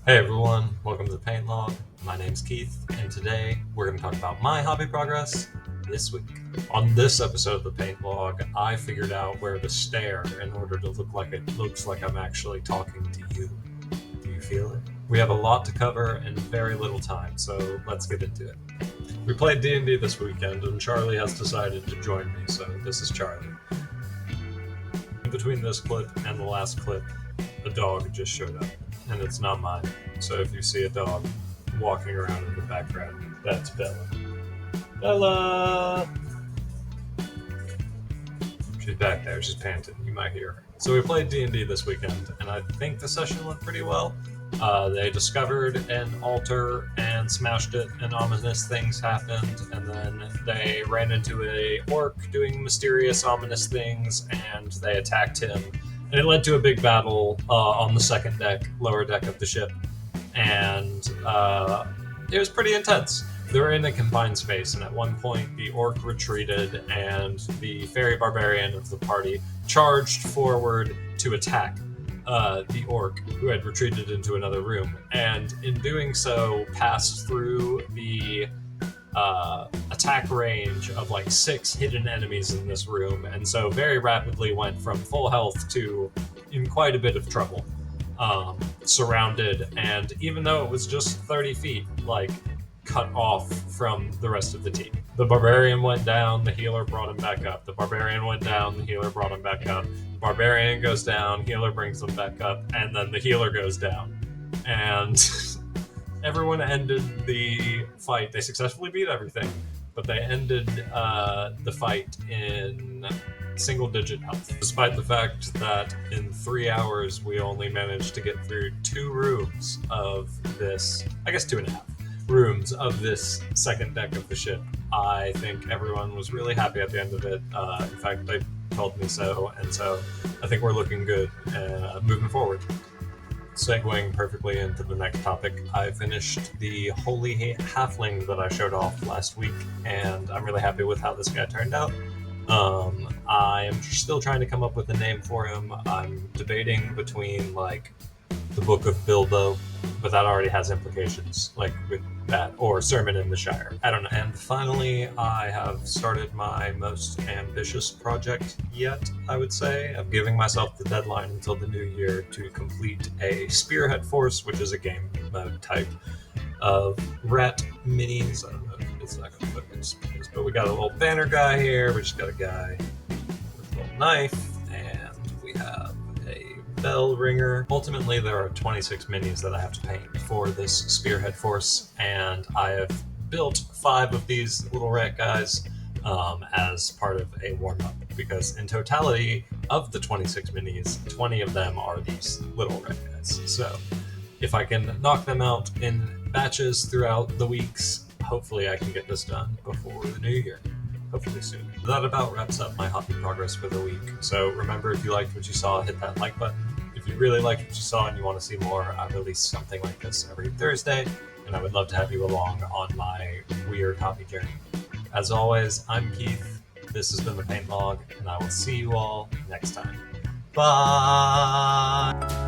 Hey everyone, welcome to the Paint Log. My name's Keith, and today we're going to talk about my hobby progress this week. On this episode of the Paint Log, I figured out where to stare in order to look like it looks like I'm actually talking to you. Do you feel it? We have a lot to cover and very little time, so let's get into it. We played D&D this weekend, and Charlie has decided to join me, so this is Charlie. In between this clip and the last clip, a dog just showed up. And it's not mine. So if you see a dog walking around in the background, that's Bella. Bella! She's back there, she's panting, you might hear her. So we played D&D this weekend, and I think the session went pretty well. They discovered an altar and smashed it, and ominous things happened, and then they ran into a orc doing mysterious, ominous things, and they attacked him. And it led to a big battle on the second deck, lower deck of the ship. And it was pretty intense. They were in a confined space, and at one point the orc retreated, and the fairy barbarian of the party charged forward to attack the orc, who had retreated into another room. And in doing so, passed through the attack range of like 6 hidden enemies in this room, and so very rapidly went from full health to in quite a bit of trouble, surrounded, and even though it was just 30 feet, like cut off from the rest of the team. The barbarian went down, the healer brought him back up. The barbarian went down, the healer brought him back up. Barbarian goes down, healer brings him back up, and then the healer goes down. And everyone ended the fight. They successfully beat everything, but they ended the fight in single-digit health, despite the fact that in 3 hours we only managed to get through 2 rooms of this, I guess 2.5 rooms of this second deck of the ship. I think everyone was really happy at the end of it. In fact, they told me so, and so I think we're looking good moving forward. Segueing perfectly into the next topic, I finished the Holy Halfling that I showed off last week, and I'm really happy with how this guy turned out. I am still trying to come up with a name for him. I'm debating between, like, the Book of Bilbo, but that already has implications, like with that, or Sermon in the Shire. I don't know. And finally, I have started my most ambitious project yet, I would say, of giving myself the deadline until the new year to complete a Spearhead force, which is a game mode type of rat minis. I don't know if it's not going to focus, but we got a little banner guy here. We just got a guy with a little knife, and we have a bell ringer. Ultimately, there are 26 minis that I have to paint for this Spearhead force, and I have built 5 of these little rat guys as part of a warm-up, because in totality of the 26 minis, 20 of them are these little rat guys. So if I can knock them out in batches throughout the weeks, hopefully I can get this done before the new year. Hopefully soon. That about wraps up my hobby progress for the week. So remember, if you liked what you saw, hit that like button. If you really liked what you saw and you want to see more, I release something like this every Thursday, and I would love to have you along on my weird hobby journey. As always, I'm Keith. This has been the Paint Log, and I will see you all next time. Bye!